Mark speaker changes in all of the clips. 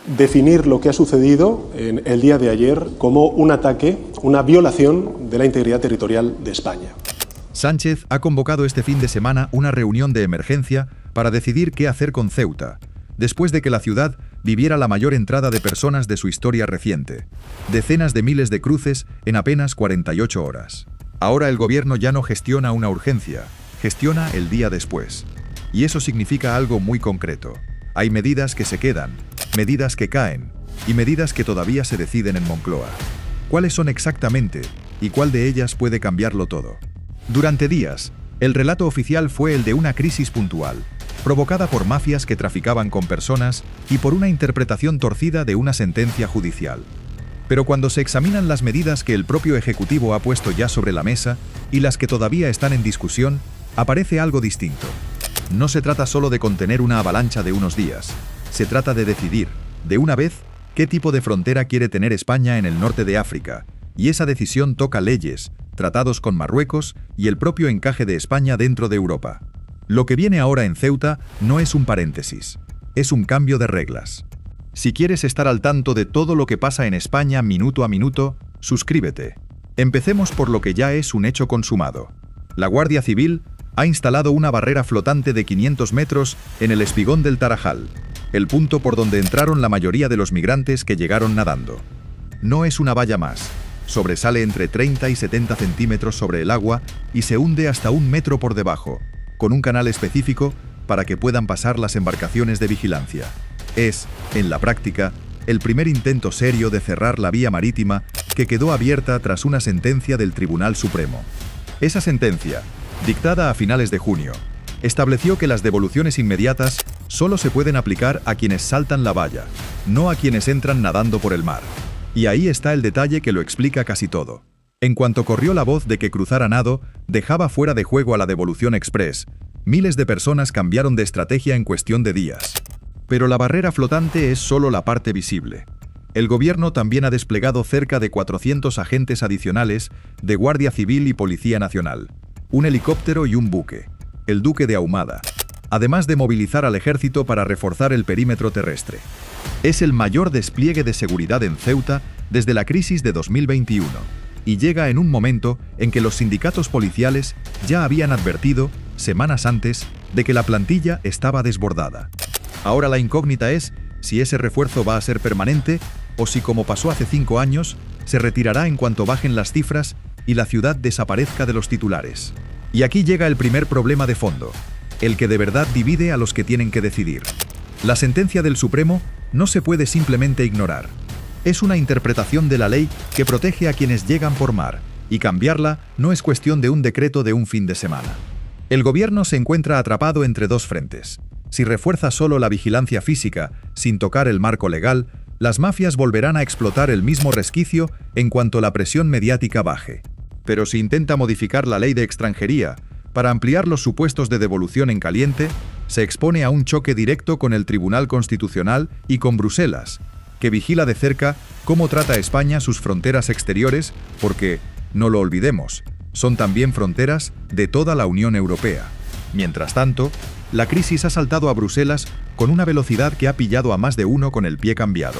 Speaker 1: definir lo que ha sucedido en el día de ayer como un ataque, una violación de la integridad territorial de España.
Speaker 2: Sánchez ha convocado este fin de semana una reunión de emergencia para decidir qué hacer con Ceuta, después de que la ciudad viviera la mayor entrada de personas de su historia reciente. Decenas de miles de cruces en apenas 48 horas. Ahora el gobierno ya no gestiona una urgencia, gestiona el día después. Y eso significa algo muy concreto. Hay medidas que se quedan, medidas que caen y medidas que todavía se deciden en Moncloa. ¿Cuáles son exactamente y cuál de ellas puede cambiarlo todo? Durante días, el relato oficial fue el de una crisis puntual, provocada por mafias que traficaban con personas y por una interpretación torcida de una sentencia judicial. Pero cuando se examinan las medidas que el propio Ejecutivo ha puesto ya sobre la mesa y las que todavía están en discusión, aparece algo distinto. No se trata solo de contener una avalancha de unos días. Se trata de decidir, de una vez, qué tipo de frontera quiere tener España en el norte de África, y esa decisión toca leyes, tratados con Marruecos y el propio encaje de España dentro de Europa. Lo que viene ahora en Ceuta no es un paréntesis, es un cambio de reglas. Si quieres estar al tanto de todo lo que pasa en España minuto a minuto, suscríbete. Empecemos por lo que ya es un hecho consumado. La Guardia Civil ha instalado una barrera flotante de 500 metros en el espigón del Tarajal, el punto por donde entraron la mayoría de los migrantes que llegaron nadando. No es una valla más, sobresale entre 30 y 70 centímetros sobre el agua y se hunde hasta 1 metro por debajo, con un canal específico para que puedan pasar las embarcaciones de vigilancia. Es, en la práctica, el primer intento serio de cerrar la vía marítima que quedó abierta tras una sentencia del Tribunal Supremo. Esa sentencia, dictada a finales de junio, estableció que las devoluciones inmediatas solo se pueden aplicar a quienes saltan la valla, no a quienes entran nadando por el mar. Y ahí está el detalle que lo explica casi todo. En cuanto corrió la voz de que cruzar a nado dejaba fuera de juego a la devolución express, miles de personas cambiaron de estrategia en cuestión de días. Pero la barrera flotante es solo la parte visible. El gobierno también ha desplegado cerca de 400 agentes adicionales de Guardia Civil y Policía Nacional, un helicóptero y un buque, el Duque de Ahumada, además de movilizar al ejército para reforzar el perímetro terrestre. Es el mayor despliegue de seguridad en Ceuta desde la crisis de 2021 y llega en un momento en que los sindicatos policiales ya habían advertido, semanas antes, de que la plantilla estaba desbordada. Ahora la incógnita es si ese refuerzo va a ser permanente o si, como pasó hace 5 años, se retirará en cuanto bajen las cifras y la ciudad desaparezca de los titulares. Y aquí llega el primer problema de fondo, el que de verdad divide a los que tienen que decidir. La sentencia del Supremo no se puede simplemente ignorar. Es una interpretación de la ley que protege a quienes llegan por mar, y cambiarla no es cuestión de un decreto de un fin de semana. El gobierno se encuentra atrapado entre dos frentes. Si refuerza solo la vigilancia física, sin tocar el marco legal, las mafias volverán a explotar el mismo resquicio en cuanto la presión mediática baje. Pero si intenta modificar la ley de extranjería para ampliar los supuestos de devolución en caliente, se expone a un choque directo con el Tribunal Constitucional y con Bruselas, que vigila de cerca cómo trata España sus fronteras exteriores, porque, no lo olvidemos, son también fronteras de toda la Unión Europea. Mientras tanto, la crisis ha saltado a Bruselas con una velocidad que ha pillado a más de uno con el pie cambiado.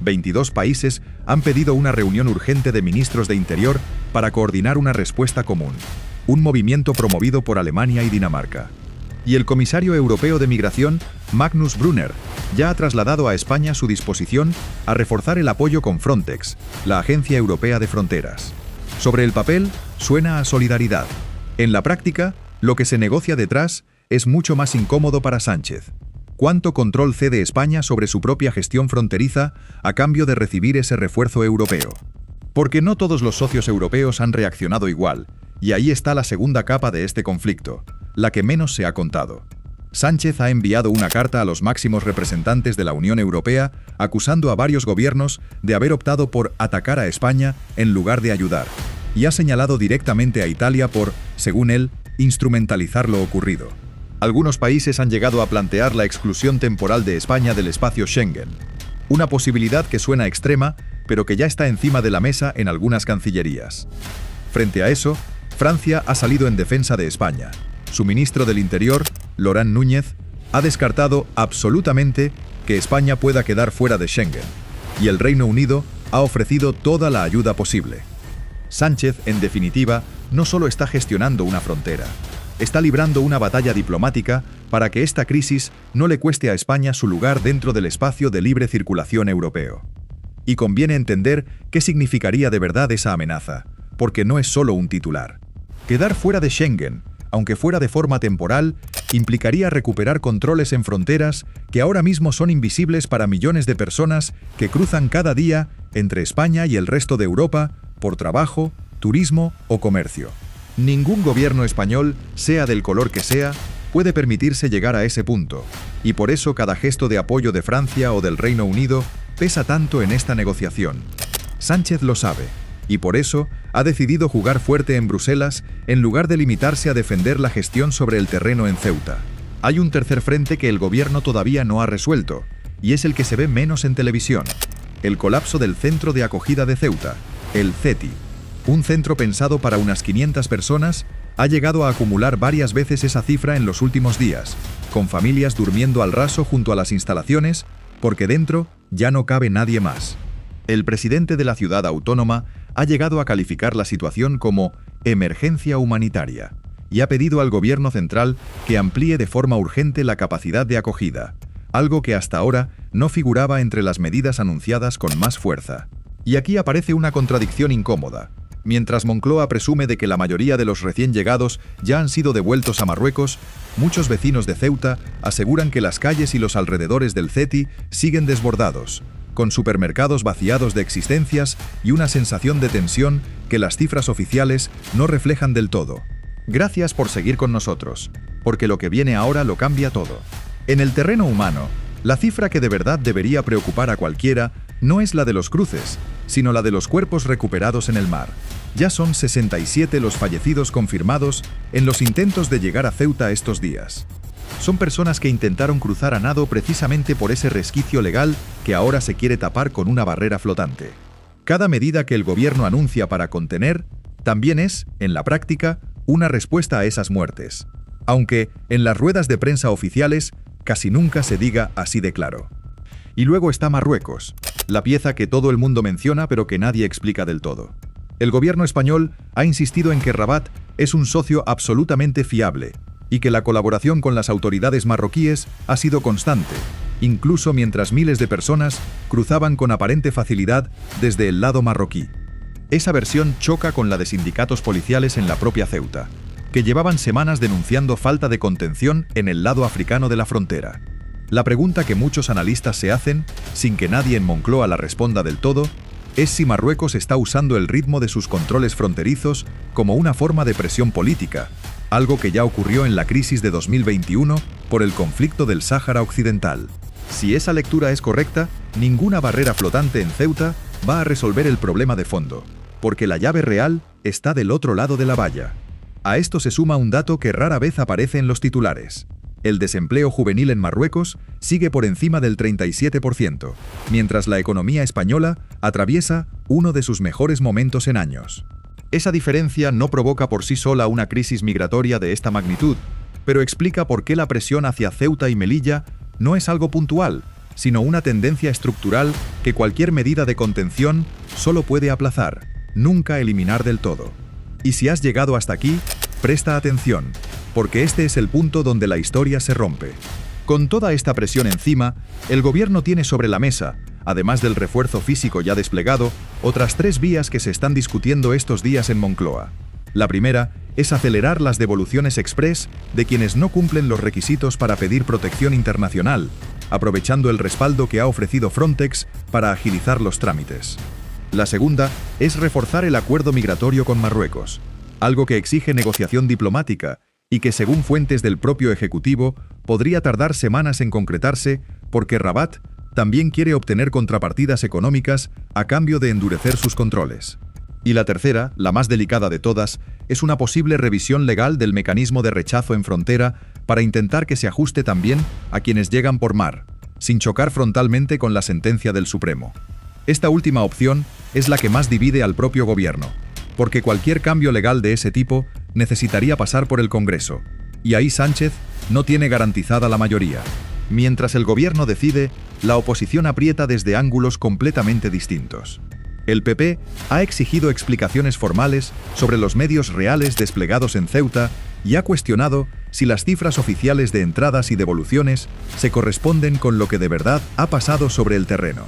Speaker 2: 22 países han pedido una reunión urgente de ministros de Interior para coordinar una respuesta común, un movimiento promovido por Alemania y Dinamarca. Y el comisario europeo de Migración, Magnus Brunner, ya ha trasladado a España su disposición a reforzar el apoyo con Frontex, la Agencia Europea de Fronteras. Sobre el papel, suena a solidaridad. En la práctica, lo que se negocia detrás es mucho más incómodo para Sánchez. ¿Cuánto control cede España sobre su propia gestión fronteriza a cambio de recibir ese refuerzo europeo? Porque no todos los socios europeos han reaccionado igual, y ahí está la segunda capa de este conflicto, la que menos se ha contado. Sánchez ha enviado una carta a los máximos representantes de la Unión Europea acusando a varios gobiernos de haber optado por atacar a España en lugar de ayudar, y ha señalado directamente a Italia por, según él, instrumentalizar lo ocurrido. Algunos países han llegado a plantear la exclusión temporal de España del espacio Schengen, una posibilidad que suena extrema, pero que ya está encima de la mesa en algunas cancillerías. Frente a eso, Francia ha salido en defensa de España. Su ministro del Interior, Laurent Núñez, ha descartado absolutamente que España pueda quedar fuera de Schengen, y el Reino Unido ha ofrecido toda la ayuda posible. Sánchez, en definitiva, no solo está gestionando una frontera, está librando una batalla diplomática para que esta crisis no le cueste a España su lugar dentro del espacio de libre circulación europeo. Y conviene entender qué significaría de verdad esa amenaza, porque no es solo un titular. Quedar fuera de Schengen, aunque fuera de forma temporal, implicaría recuperar controles en fronteras que ahora mismo son invisibles para millones de personas que cruzan cada día entre España y el resto de Europa por trabajo, turismo o comercio. Ningún gobierno español, sea del color que sea, puede permitirse llegar a ese punto, y por eso cada gesto de apoyo de Francia o del Reino Unido pesa tanto en esta negociación. Sánchez lo sabe, y por eso ha decidido jugar fuerte en Bruselas en lugar de limitarse a defender la gestión sobre el terreno en Ceuta. Hay un tercer frente que el gobierno todavía no ha resuelto, y es el que se ve menos en televisión: el colapso del centro de acogida de Ceuta, el CETI. Un centro pensado para unas 500 personas ha llegado a acumular varias veces esa cifra en los últimos días, con familias durmiendo al raso junto a las instalaciones, porque dentro ya no cabe nadie más. El presidente de la ciudad autónoma ha llegado a calificar la situación como emergencia humanitaria y ha pedido al gobierno central que amplíe de forma urgente la capacidad de acogida, algo que hasta ahora no figuraba entre las medidas anunciadas con más fuerza. Y aquí aparece una contradicción incómoda. Mientras Moncloa presume de que la mayoría de los recién llegados ya han sido devueltos a Marruecos, muchos vecinos de Ceuta aseguran que las calles y los alrededores del CETI siguen desbordados, con supermercados vaciados de existencias y una sensación de tensión que las cifras oficiales no reflejan del todo. Gracias por seguir con nosotros, porque lo que viene ahora lo cambia todo. En el terreno humano, la cifra que de verdad debería preocupar a cualquiera no es la de los cruces, sino la de los cuerpos recuperados en el mar. Ya son 67 los fallecidos confirmados en los intentos de llegar a Ceuta estos días. Son personas que intentaron cruzar a nado precisamente por ese resquicio legal que ahora se quiere tapar con una barrera flotante. Cada medida que el gobierno anuncia para contener también es, en la práctica, una respuesta a esas muertes, aunque en las ruedas de prensa oficiales casi nunca se diga así de claro. Y luego está Marruecos, la pieza que todo el mundo menciona pero que nadie explica del todo. El gobierno español ha insistido en que Rabat es un socio absolutamente fiable y que la colaboración con las autoridades marroquíes ha sido constante, incluso mientras miles de personas cruzaban con aparente facilidad desde el lado marroquí. Esa versión choca con la de sindicatos policiales en la propia Ceuta, que llevaban semanas denunciando falta de contención en el lado africano de la frontera. La pregunta que muchos analistas se hacen, sin que nadie en Moncloa la responda del todo, es si Marruecos está usando el ritmo de sus controles fronterizos como una forma de presión política, algo que ya ocurrió en la crisis de 2021 por el conflicto del Sáhara Occidental. Si esa lectura es correcta, ninguna barrera flotante en Ceuta va a resolver el problema de fondo, porque la llave real está del otro lado de la valla. A esto se suma un dato que rara vez aparece en los titulares. El desempleo juvenil en Marruecos sigue por encima del 37%, mientras la economía española atraviesa uno de sus mejores momentos en años. Esa diferencia no provoca por sí sola una crisis migratoria de esta magnitud, pero explica por qué la presión hacia Ceuta y Melilla no es algo puntual, sino una tendencia estructural que cualquier medida de contención solo puede aplazar, nunca eliminar del todo. Y si has llegado hasta aquí, presta atención, porque este es el punto donde la historia se rompe. Con toda esta presión encima, el gobierno tiene sobre la mesa, además del refuerzo físico ya desplegado, otras 3 vías que se están discutiendo estos días en Moncloa. La primera es acelerar las devoluciones express de quienes no cumplen los requisitos para pedir protección internacional, aprovechando el respaldo que ha ofrecido Frontex para agilizar los trámites. La segunda es reforzar el acuerdo migratorio con Marruecos, algo que exige negociación diplomática y que, según fuentes del propio Ejecutivo, podría tardar semanas en concretarse porque Rabat también quiere obtener contrapartidas económicas a cambio de endurecer sus controles. Y la tercera, la más delicada de todas, es una posible revisión legal del mecanismo de rechazo en frontera para intentar que se ajuste también a quienes llegan por mar, sin chocar frontalmente con la sentencia del Supremo. Esta última opción es la que más divide al propio gobierno, porque cualquier cambio legal de ese tipo necesitaría pasar por el Congreso, y ahí Sánchez no tiene garantizada la mayoría, Mientras el gobierno decide, la oposición aprieta desde ángulos completamente distintos. El PP ha exigido explicaciones formales sobre los medios reales desplegados en Ceuta y ha cuestionado si las cifras oficiales de entradas y devoluciones se corresponden con lo que de verdad ha pasado sobre el terreno.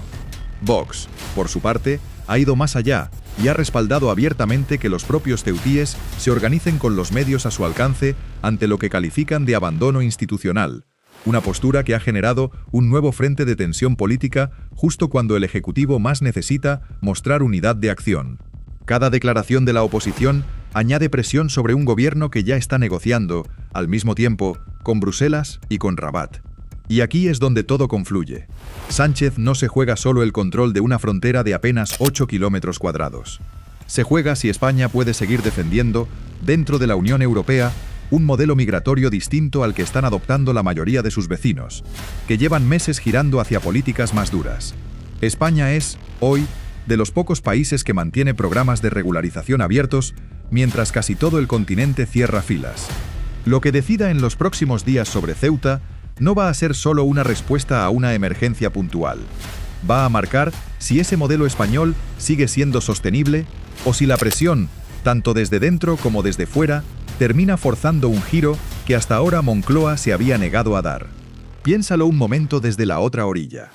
Speaker 2: Vox, por su parte, ha ido más allá y ha respaldado abiertamente que los propios ceutíes se organicen con los medios a su alcance ante lo que califican de abandono institucional, una postura que ha generado un nuevo frente de tensión política justo cuando el Ejecutivo más necesita mostrar unidad de acción. Cada declaración de la oposición añade presión sobre un gobierno que ya está negociando, al mismo tiempo, con Bruselas y con Rabat. Y aquí es donde todo confluye. Sánchez no se juega solo el control de una frontera de apenas 8 kilómetros cuadrados. Se juega si España puede seguir defendiendo, dentro de la Unión Europea, un modelo migratorio distinto al que están adoptando la mayoría de sus vecinos, que llevan meses girando hacia políticas más duras. España es, hoy, de los pocos países que mantiene programas de regularización abiertos, mientras casi todo el continente cierra filas. Lo que decida en los próximos días sobre Ceuta no va a ser solo una respuesta a una emergencia puntual. Va a marcar si ese modelo español sigue siendo sostenible o si la presión, tanto desde dentro como desde fuera, termina forzando un giro que hasta ahora Moncloa se había negado a dar. Piénsalo un momento desde la otra orilla.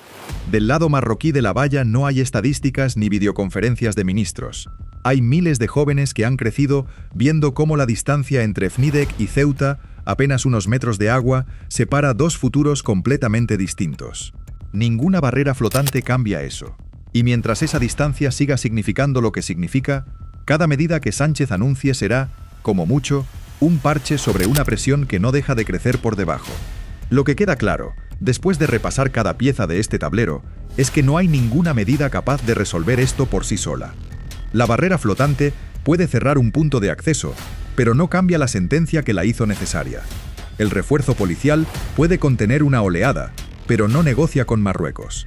Speaker 2: Del lado marroquí de la valla no hay estadísticas ni videoconferencias de ministros. Hay miles de jóvenes que han crecido viendo cómo la distancia entre Fnidek y Ceuta, apenas unos metros de agua, separa dos futuros completamente distintos. Ninguna barrera flotante cambia eso. Y mientras esa distancia siga significando lo que significa, cada medida que Sánchez anuncie será, como mucho, un parche sobre una presión que no deja de crecer por debajo. Lo que queda claro, después de repasar cada pieza de este tablero, es que no hay ninguna medida capaz de resolver esto por sí sola. La barrera flotante puede cerrar un punto de acceso, pero no cambia la sentencia que la hizo necesaria. El refuerzo policial puede contener una oleada, pero no negocia con Marruecos.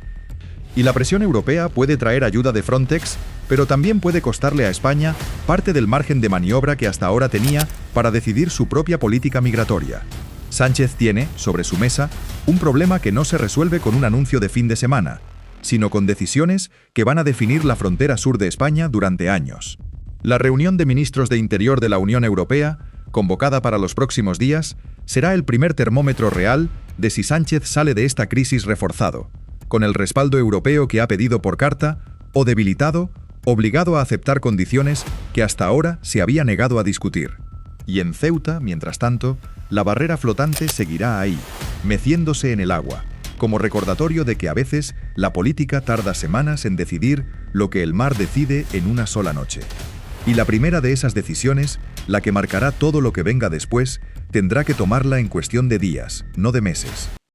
Speaker 2: Y la presión europea puede traer ayuda de Frontex, pero también puede costarle a España parte del margen de maniobra que hasta ahora tenía para decidir su propia política migratoria. Sánchez tiene, sobre su mesa, un problema que no se resuelve con un anuncio de fin de semana, sino con decisiones que van a definir la frontera sur de España durante años. La reunión de ministros de Interior de la Unión Europea, convocada para los próximos días, será el primer termómetro real de si Sánchez sale de esta crisis reforzado, con el respaldo europeo que ha pedido por carta, o debilitado, obligado a aceptar condiciones que hasta ahora se había negado a discutir. Y en Ceuta, mientras tanto, la barrera flotante seguirá ahí, meciéndose en el agua, como recordatorio de que a veces la política tarda semanas en decidir lo que el mar decide en una sola noche. Y la primera de esas decisiones, la que marcará todo lo que venga después, tendrá que tomarla en cuestión de días, no de meses.